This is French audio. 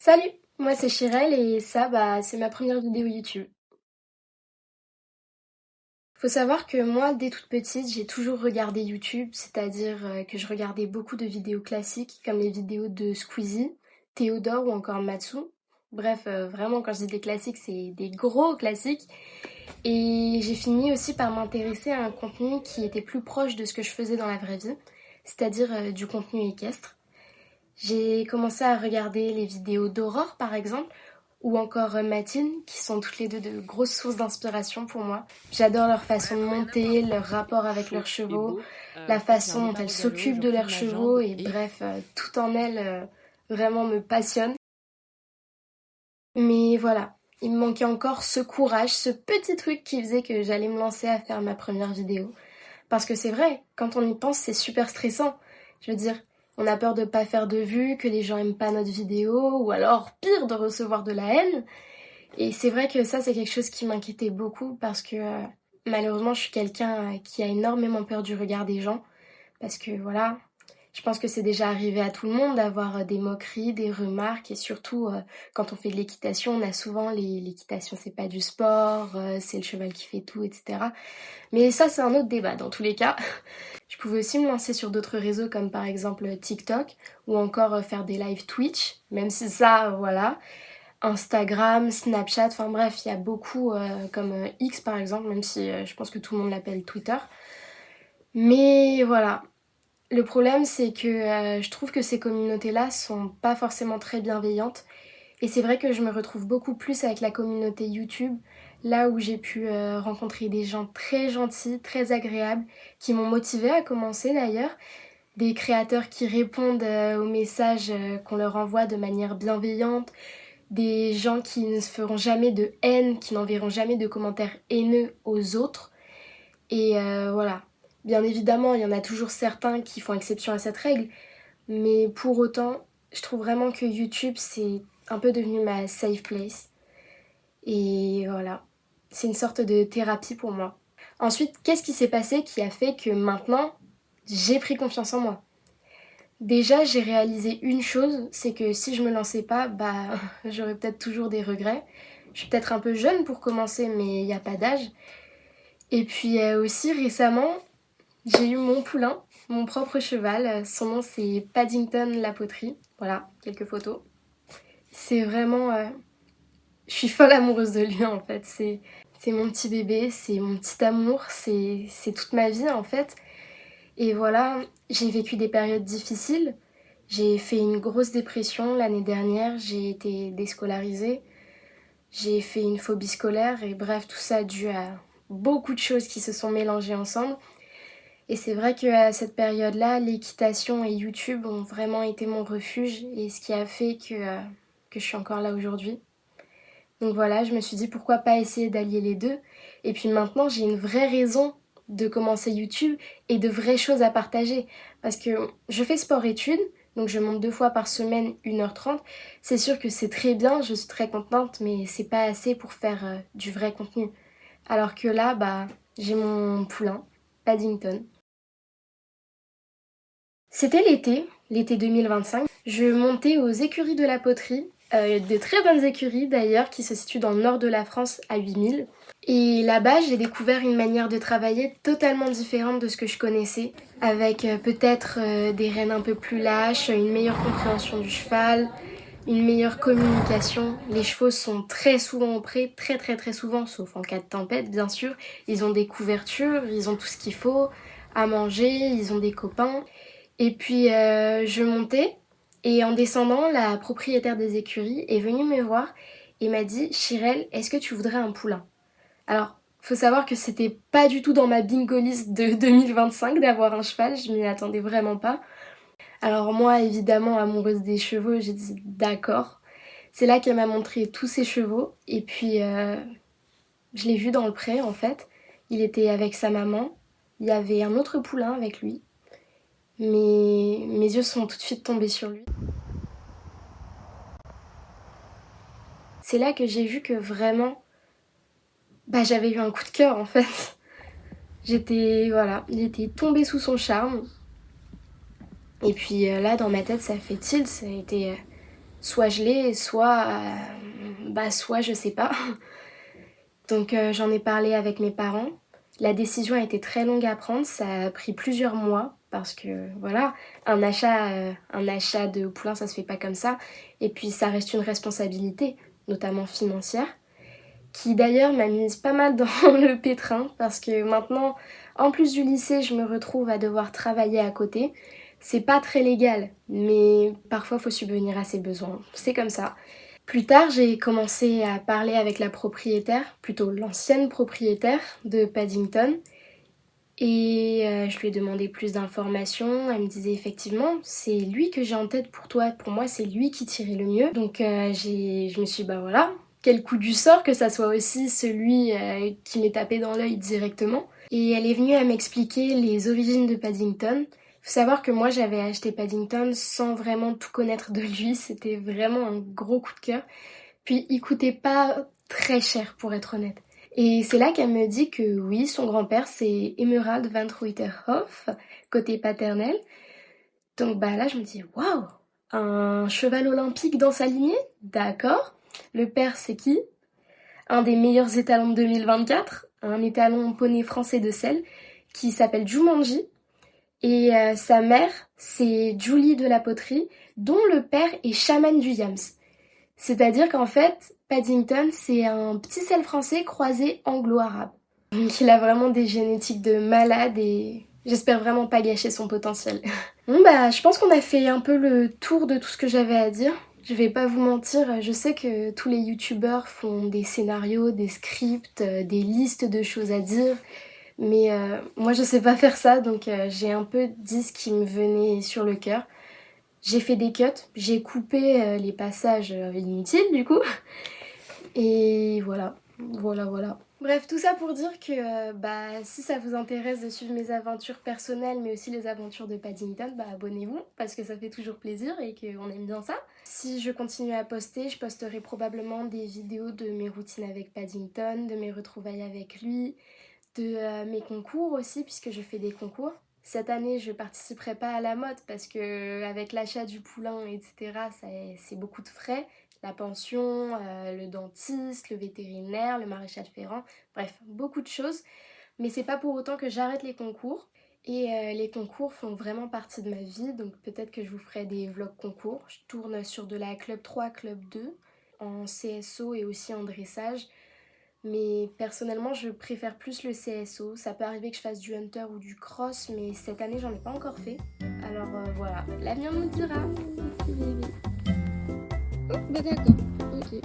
Salut, moi c'est Chirel et ça c'est ma première vidéo YouTube. Faut savoir que moi dès toute petite j'ai toujours regardé YouTube, c'est-à-dire que je regardais beaucoup de vidéos classiques comme les vidéos de Squeezie, Théodore ou encore Matsu. Bref, vraiment quand je dis des classiques c'est des gros classiques. Et j'ai fini aussi par m'intéresser à un contenu qui était plus proche de ce que je faisais dans la vraie vie, c'est-à-dire du contenu équestre. J'ai commencé à regarder les vidéos d'Aurore par exemple, ou encore Mathilde, qui sont toutes les deux de grosses sources d'inspiration pour moi. J'adore leur façon de monter, leur rapport avec leurs chevaux, la façon dont elles s'occupent de leurs chevaux, et bref, tout en elles vraiment me passionne. Mais voilà, il me manquait encore ce courage, ce petit truc qui faisait que j'allais me lancer à faire ma première vidéo. Parce que c'est vrai, quand on y pense, c'est super stressant. Je veux dire, on a peur de pas faire de vues, que les gens aiment pas notre vidéo, ou alors pire, de recevoir de la haine. Et c'est vrai que ça, c'est quelque chose qui m'inquiétait beaucoup parce que malheureusement, je suis quelqu'un qui a énormément peur du regard des gens. Parce que voilà, je pense que c'est déjà arrivé à tout le monde d'avoir des moqueries, des remarques. Et surtout, quand on fait de l'équitation, on a souvent l'équitation, c'est pas du sport, c'est le cheval qui fait tout, etc. Mais ça, c'est un autre débat dans tous les cas. Je pouvais aussi me lancer sur d'autres réseaux comme par exemple TikTok ou encore faire des lives Twitch, même si ça, voilà. Instagram, Snapchat, enfin bref, il y a beaucoup comme X par exemple, même si je pense que tout le monde l'appelle Twitter. Mais voilà, le problème c'est que je trouve que ces communautés-là sont pas forcément très bienveillantes. Et c'est vrai que je me retrouve beaucoup plus avec la communauté YouTube, là où j'ai pu rencontrer des gens très gentils, très agréables, qui m'ont motivée à commencer d'ailleurs. Des créateurs qui répondent aux messages qu'on leur envoie de manière bienveillante, des gens qui ne se feront jamais de haine, qui n'enverront jamais de commentaires haineux aux autres. Et voilà. Bien évidemment, il y en a toujours certains qui font exception à cette règle, mais pour autant, je trouve vraiment que YouTube, c'est un peu devenu ma safe place. Et voilà. C'est une sorte de thérapie pour moi. Ensuite, qu'est-ce qui s'est passé qui a fait que maintenant, j'ai pris confiance en moi? Déjà, j'ai réalisé une chose, c'est que si je me lançais pas, j'aurais peut-être toujours des regrets. Je suis peut-être un peu jeune pour commencer, mais il n'y a pas d'âge. Et puis aussi récemment, j'ai eu mon poulain, mon propre cheval. Son nom c'est Paddington la poterie. Voilà, quelques photos. C'est vraiment... je suis folle amoureuse de lui en fait. C'est mon petit bébé, c'est mon petit amour, c'est toute ma vie en fait. Et voilà, j'ai vécu des périodes difficiles. J'ai fait une grosse dépression l'année dernière, j'ai été déscolarisée, j'ai fait une phobie scolaire et bref, tout ça dû à beaucoup de choses qui se sont mélangées ensemble. Et c'est vrai qu'à cette période-là, l'équitation et YouTube ont vraiment été mon refuge et ce qui a fait que je suis encore là aujourd'hui. Donc voilà, je me suis dit pourquoi pas essayer d'allier les deux. Et puis maintenant, j'ai une vraie raison de commencer YouTube et de vraies choses à partager. Parce que je fais sport-études, donc je monte 2 fois par semaine, 1h30. C'est sûr que c'est très bien, je suis très contente, mais c'est pas assez pour faire du vrai contenu. Alors que là, j'ai mon poulain, Paddington. C'était l'été 2025. Je montais aux écuries de la poterie, de très bonnes écuries d'ailleurs, qui se situent dans le nord de la France à 8000. Et là-bas, j'ai découvert une manière de travailler totalement différente de ce que je connaissais, avec peut-être des rênes un peu plus lâches, une meilleure compréhension du cheval, une meilleure communication. Les chevaux sont très souvent au pré, très très très souvent, sauf en cas de tempête bien sûr. Ils ont des couvertures, ils ont tout ce qu'il faut à manger, ils ont des copains. Et puis je montais et en descendant, la propriétaire des écuries est venue me voir et m'a dit Chirel, est-ce que tu voudrais un poulain? Alors, faut savoir que c'était pas du tout dans ma bingo list de 2025 d'avoir un cheval, je m'y attendais vraiment pas. Alors moi, évidemment, amoureuse des chevaux, j'ai dit d'accord. C'est là qu'elle m'a montré tous ses chevaux et puis je l'ai vu dans le pré en fait. Il était avec sa maman, il y avait un autre poulain avec lui. Mais mes yeux sont tout de suite tombés sur lui. C'est là que j'ai vu que vraiment, j'avais eu un coup de cœur en fait. J'étais tombée sous son charme. Et puis là, dans ma tête, ça fait tilt, ça a été soit je l'ai, soit je sais pas. Donc j'en ai parlé avec mes parents. La décision a été très longue à prendre, ça a pris plusieurs mois parce que voilà, un achat de poulain ça se fait pas comme ça. Et puis ça reste une responsabilité, notamment financière, qui d'ailleurs m'a mise pas mal dans le pétrin parce que maintenant, en plus du lycée, je me retrouve à devoir travailler à côté. C'est pas très légal, mais parfois faut subvenir à ses besoins. C'est comme ça. Plus tard, j'ai commencé à parler avec la propriétaire, plutôt l'ancienne propriétaire de Paddington. Et je lui ai demandé plus d'informations. Elle me disait effectivement, c'est lui que j'ai en tête pour toi. Pour moi, c'est lui qui tirait le mieux. Donc je me suis dit, bah voilà, quel coup du sort que ça soit aussi celui qui m'est tapé dans l'œil directement. Et elle est venue à m'expliquer les origines de Paddington. Faut savoir que moi j'avais acheté Paddington sans vraiment tout connaître de lui, c'était vraiment un gros coup de cœur. Puis il coûtait pas très cher pour être honnête. Et c'est là qu'elle me dit que oui, son grand-père c'est Emerald van Ruyterhof, côté paternel. Donc bah là je me dis waouh, un cheval olympique dans sa lignée? D'accord. Le père c'est qui? Un des meilleurs étalons de 2024, un étalon poney français de selle qui s'appelle Jumanji. Et sa mère, c'est Julie de la Poterie, dont le père est chaman du Yams. C'est-à-dire qu'en fait, Paddington, c'est un petit sel français croisé anglo-arabe. Donc il a vraiment des génétiques de malade et j'espère vraiment pas gâcher son potentiel. Bon bah, je pense qu'on a fait un peu le tour de tout ce que j'avais à dire. Je vais pas vous mentir, je sais que tous les youtubeurs font des scénarios, des scripts, des listes de choses à dire. Mais moi je sais pas faire ça, donc j'ai un peu dit ce qui me venait sur le cœur. J'ai fait des cuts, j'ai coupé les passages inutiles du coup. Et voilà. Bref, tout ça pour dire que si ça vous intéresse de suivre mes aventures personnelles, mais aussi les aventures de Paddington, abonnez-vous, parce que ça fait toujours plaisir et qu'on aime bien ça. Si je continue à poster, je posterai probablement des vidéos de mes routines avec Paddington, de mes retrouvailles avec lui, de mes concours aussi, puisque je fais des concours. Cette année, je participerai pas à la mode parce que avec l'achat du poulain, etc., c'est beaucoup de frais. La pension, le dentiste, le vétérinaire, le maréchal ferrant, bref, beaucoup de choses. Mais c'est pas pour autant que j'arrête les concours. Et les concours font vraiment partie de ma vie, donc peut-être que je vous ferai des vlogs concours. Je tourne sur de la Club 3, Club 2, en CSO et aussi en dressage. Mais personnellement, je préfère plus le CSO. Ça peut arriver que je fasse du hunter ou du cross, mais cette année, j'en ai pas encore fait. Alors voilà, l'avenir nous dira. Oh, bah d'accord, ok.